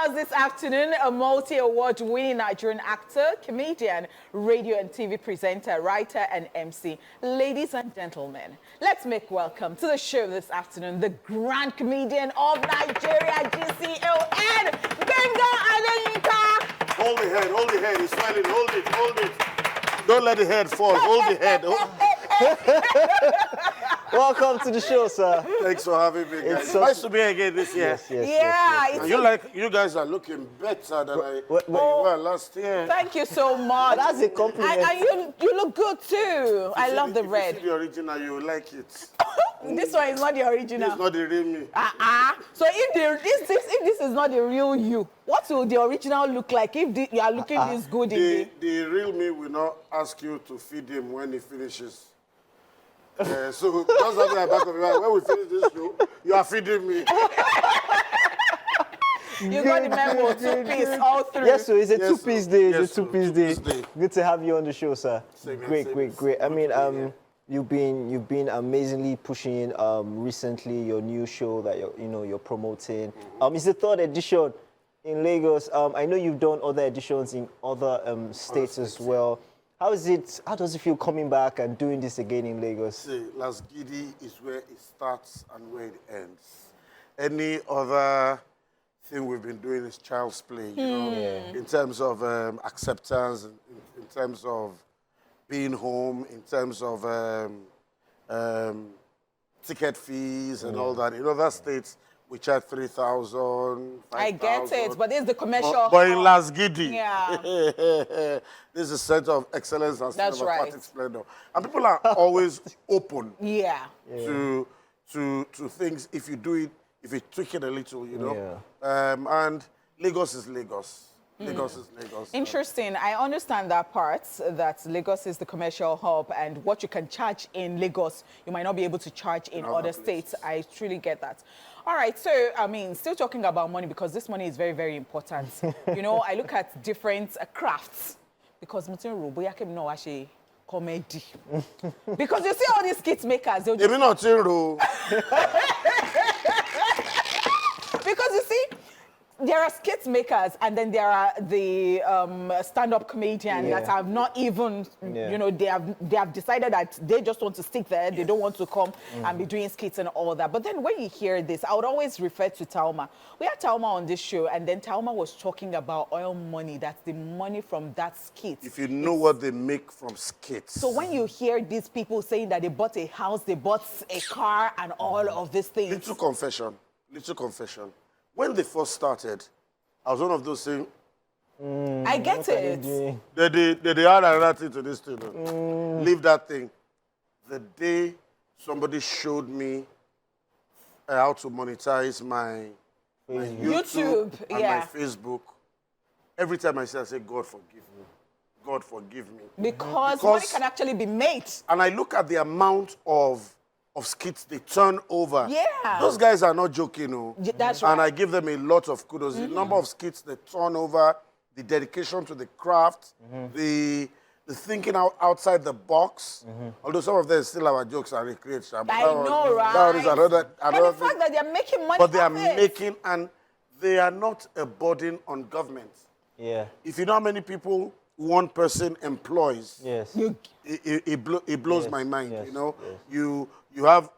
us this afternoon, a multi-award winning Nigerian actor, comedian, radio and TV presenter, writer, and MC. Ladies and gentlemen, let's make welcome to the show this afternoon, the grand comedian of Nigeria, GCON, Gbenga Adeyinka. Hold the head, he's smiling, hold it. Don't let the head fall, hold the head. Welcome to the show, sir. Thanks for having me, guys. It's nice to be here again this year. Yes. You guys are looking better than you were last year. Thank you so much. That's a compliment. And you look good too. I love the red. If you see the original, you will like it. This one is not the original. It's not the real me. So if this is not the real you, what will the original look like if you are looking this good in the real me will not ask you to feed him when he finishes. So just have that back of your mind. When we finish this show, you are feeding me. You got the memo, 2-piece, all through. Yes, so it's a two-piece day. Yes, It's a two-piece day. Good to have you on the show, sir. Great. I mean, you've been amazingly pushing recently your new show that you're promoting. It's the third edition in Lagos. I know you've done other editions in other states as well. How does it feel coming back and doing this again in Lagos? See, Las Gidi is where it starts and where it ends. Any other thing we've been doing is child's play, in terms of acceptance, in terms of being home, in terms of ticket fees and all that. In other states, we charge 3,000, 5,000. I get it, but this is the commercial. But in Las Gidi, yeah. this is a center of excellence and That's right. splendor. And people are always open to things if you do it, if you tweak it a little, and Lagos is Lagos. Lagos is Lagos. Interesting. I understand that part, that Lagos is the commercial hub, and what you can charge in Lagos, you might not be able to charge in other states. I truly get that. All right, so, I mean, still talking about money, because this money is very, very important. I look at different crafts, because comedy. Because you see all these skits makers, they'll just... Because you see, there are skit makers, and then there are the stand-up comedians that have not even, they have decided that they just want to stick there. They don't want to come and be doing skits and all that. But then when you hear this, I would always refer to Tauma. We had Tauma on this show, and then Tauma was talking about oil money. That's the money from that skit. If you know what they make from skits. So when you hear these people saying that they bought a house, they bought a car, and all of these things. Little confession. When they first started, I was one of those saying, I get it. They add another thing to this thing. Leave that thing. The day somebody showed me how to monetize my YouTube and my Facebook, every time I say, God forgive me. God forgive me. Because money can actually be made. And I look at the amount of skits they turn over. Yeah. Those guys are not joking, That's right. And I give them a lot of kudos. The number of skits they turn over, the dedication to the craft, the thinking outside the box. Although some of them still our jokes are recreated. I know, right? That is another but the fact that they're making money. But they are making, and they are not a burden on government. Yeah. If you know how many people one person employs, yes, it blows my mind. Yes. You have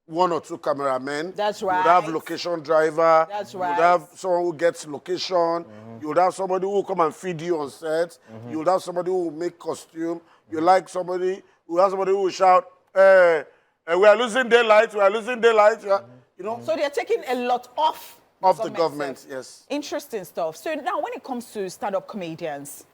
one or two cameramen. That's right. You would have location driver. That's right. You would have someone who gets location. You would have somebody who will come and feed you on set. You would have somebody who will make costume. You have somebody who will shout, we are losing daylight. We are losing daylight. So they are taking a lot off the government. Yes. Interesting stuff. So now, when it comes to stand-up comedians,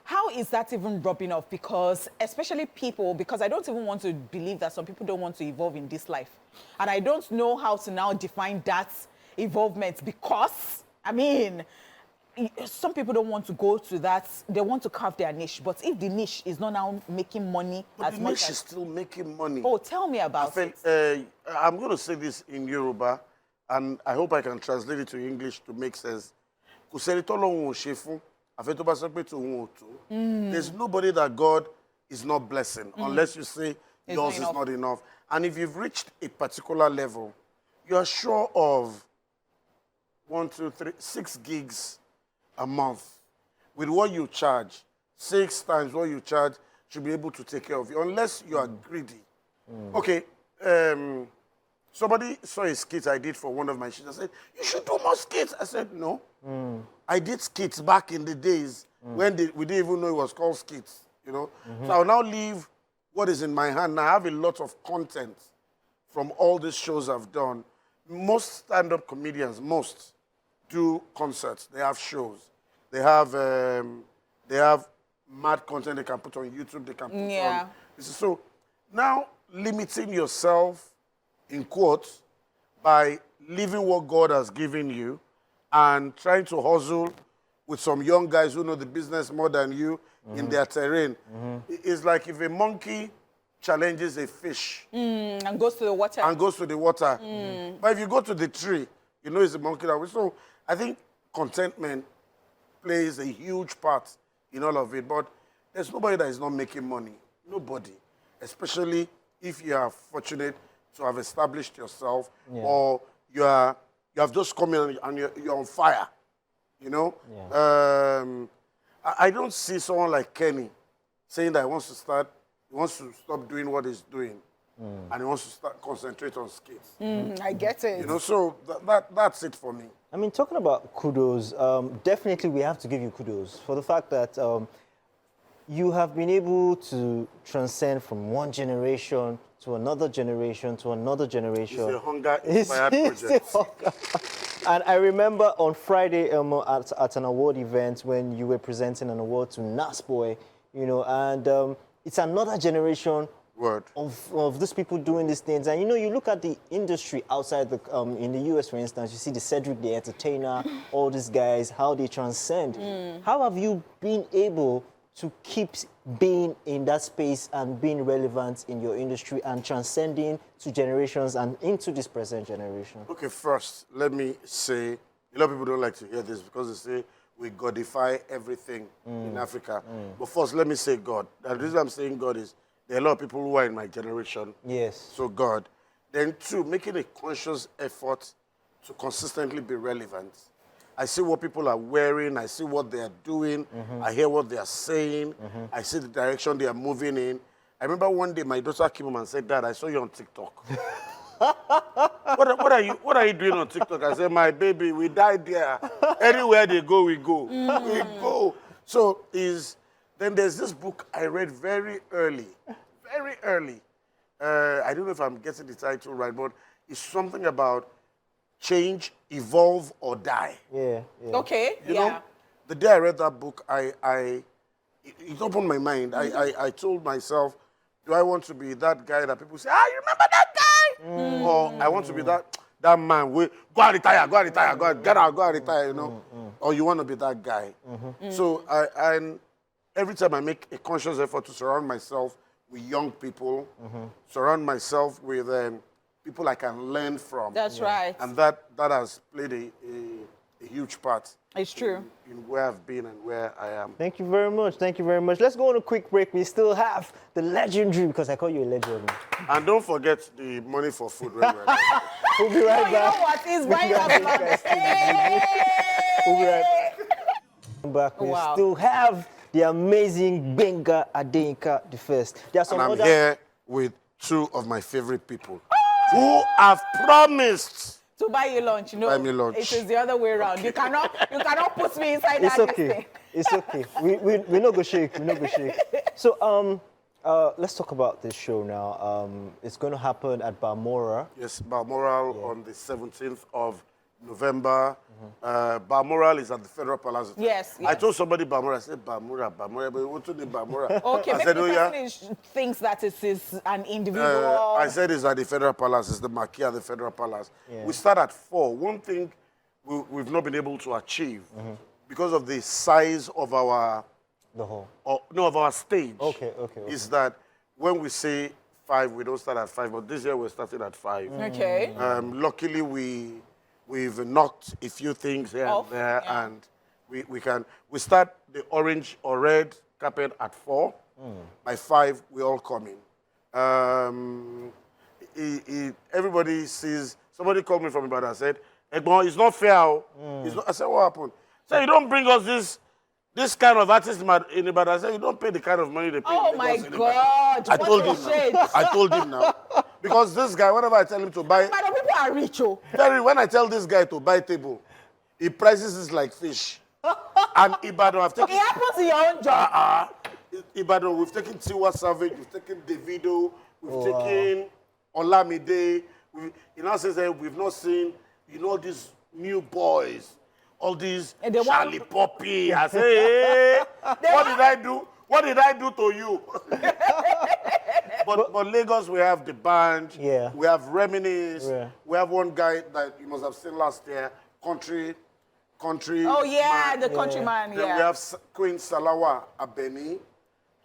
how is that even rubbing off? Because especially because I don't even want to believe that some people don't want to evolve in this life. And I don't know how to now define that evolvement, because, I mean, some people don't want to go to that. They want to carve their niche. But if the niche is not now making money as much as... the niche is still making money. Oh, tell me about it. I'm going to say this in Yoruba, and I hope I can translate it to English to make sense. There's nobody that God is not blessing unless you say yours is not enough. And if you've reached a particular level, you are sure of 1, 2, 3, 6 gigs a month. With what you charge, 6 times what you charge should be able to take care of you, unless you are greedy. Okay, somebody saw a skit I did for one of my shows. I said, you should do more skits. I said, no. I did skits back in the days when we didn't even know it was called skits, you know. So I'll now leave what is in my hand. Now I have a lot of content from all these shows I've done. Most stand-up comedians, do concerts. They have shows. They have mad content they can put on YouTube. They can put on. So now limiting yourself, in quotes, by living what God has given you and trying to hustle with some young guys who know the business more than you in their terrain. It's like if a monkey challenges a fish. And goes to the water. But if you go to the tree, you know it's a monkey that will. So I think contentment plays a huge part in all of it. But there's nobody that is not making money. Nobody. Especially if you are fortunate to have established yourself or you have just come in and you're on fire. You know? I don't see someone like Kenny saying that he wants to stop doing what he's doing. And he wants to concentrate on skits. I get it. You know, so that's it for me. I mean, talking about kudos, definitely we have to give you kudos for the fact that you have been able to transcend from one generation to another generation to another generation. It's a hunger-inspired project. And I remember on Friday at an award event when you were presenting an award to NASBoy, you know, and it's another generation of these people doing these things. And, you know, you look at the industry outside in the US, for instance, you see the Cedric the Entertainer, all these guys, how they transcend. How have you been able to keep being in that space and being relevant in your industry and transcending to generations and into this present generation? Okay, first, let me say, a lot of people don't like to hear this because they say we Godify everything in Africa. But first, let me say God. The reason I'm saying God is there are a lot of people who are in my generation. Yes. So God. Then two, making a conscious effort to consistently be relevant. I see what people are wearing. I see what they are doing. I hear what they are saying. I see the direction they are moving in. I remember one day my daughter came home and said, Dad, I saw you on TikTok. What are you doing on TikTok? I said, my baby, we died there. Anywhere they go, we go. We go. So then there's this book I read very early. I don't know if I'm getting the title right, but it's something about change, evolve, or die. Yeah. Okay, You know, the day I read that book, it opened my mind. I told myself, do I want to be that guy that people say, you remember that guy? Or I want to be that man, go and retire, get out, go and retire, you know? Or you want to be that guy. So and every time I make a conscious effort to surround myself with young people, surround myself with people I can learn from. That's right. And that has played a huge part. It's true. In where I've been and where I am. Thank you very much. Thank you very much. Let's go on a quick break. We still have the legendary, because I call you a legend. And don't forget the money for food. When we're We'll be right back. You know what? He's buying us lunch. We'll be right back. We still have the amazing Gbenga Adeyinka the first. And I'm here with two of my favorite people who have promised to buy you lunch. No, buy me lunch. It is the other way around. Okay. You cannot put me inside that thing. It's okay. We not go shake. So let's talk about this show now. It's going to happen at Balmoral. Yes, Balmoral on the 17th of November. Balmoral is at the Federal Palace. Yes. I told somebody Balmoral. I said Balmoral, but what to the Balmoral? Okay, I maybe said, the person thinks that it is an individual. I said it's at the Federal Palace. It's the marquee at the Federal Palace. Yeah. We start at 4. One thing we've not been able to achieve because of the size of our of our stage. Okay. Is that when we say 5, we don't start at 5, but this year we're starting at 5. Okay. Luckily, we've knocked a few things here and there, and we start the orange or red carpet at 4. By 5, we all come in. Everybody sees. Somebody called me from Ibadan and said, Egbon, it's not fair. It's not, I said, what happened? So you don't bring us this kind of artist in Ibadan. I said, you don't pay the kind of money they pay. Oh my God. I told him now. I told him now. Because this guy, whenever I tell him to buy... But people are rich, oh. When I tell this guy to buy table, he prices it like fish. And Ibadan, I've taken... It happens in your own job. Ibadan, we've taken Tiwa Savage, we've taken Davido, we've taken Olamide. He now says that we've not seen, these new boys, all these Charlie Poppy. I say, hey, what did I do? What did I do to you? but Lagos, we have the band. Yeah. We have Reminisce. Yeah. We have one guy that you must have seen last year, Country. Oh yeah, the countryman. Then we have Queen Salawa Abeni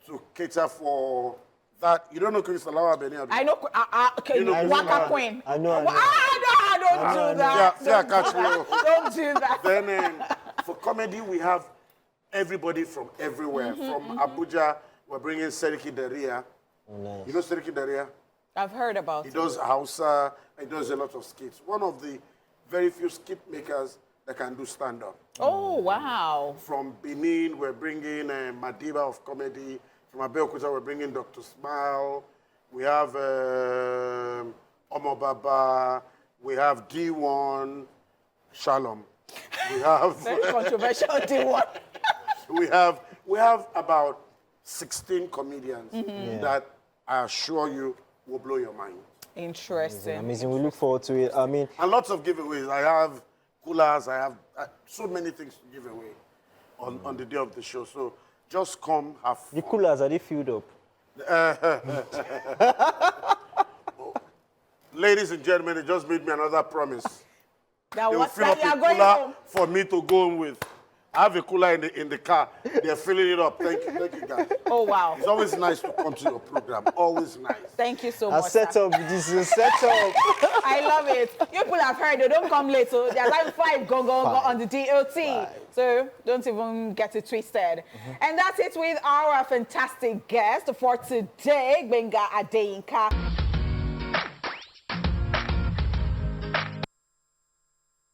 to cater for that. You don't know Queen Salawa Abeni? I know. Okay, Waka Queen. I know. Don't do that. Yeah, catch me. Don't do that. Then for comedy, we have everybody from everywhere. From Abuja, we're bringing Seriki Daria. Oh, nice. You know Seriki Daria? I've heard about it. He does Hausa. He does a lot of skits. One of the very few skit makers that can do stand-up. Oh, wow. From Benin, we're bringing Madiba of comedy. From Abeokuta, we're bringing Dr. Smile. We have Omo Baba. We have D1 Shalom. We have very controversial D1. we have about 16 comedians that I assure you will blow your mind. Interesting. Amazing. We look forward to it. I mean, and lots of giveaways. I have coolers. I have so many things to give away on the day of the show. So just come, have fun. The coolers, are they filled up? Ladies and gentlemen, they just made me another promise. That They will what fill that up you a are going cooler home? for me to go home with. I have a cooler in the car. They're filling it up. Thank you guys. Oh, wow. It's always nice to come to your program. Always nice. Thank you so A much. setup. This is a setup. I love it. You people have heard they don't come late, so they're like 5 go on the DOT. So don't even get it twisted. And that's it with our fantastic guest for today, Gbenga Adeyinka.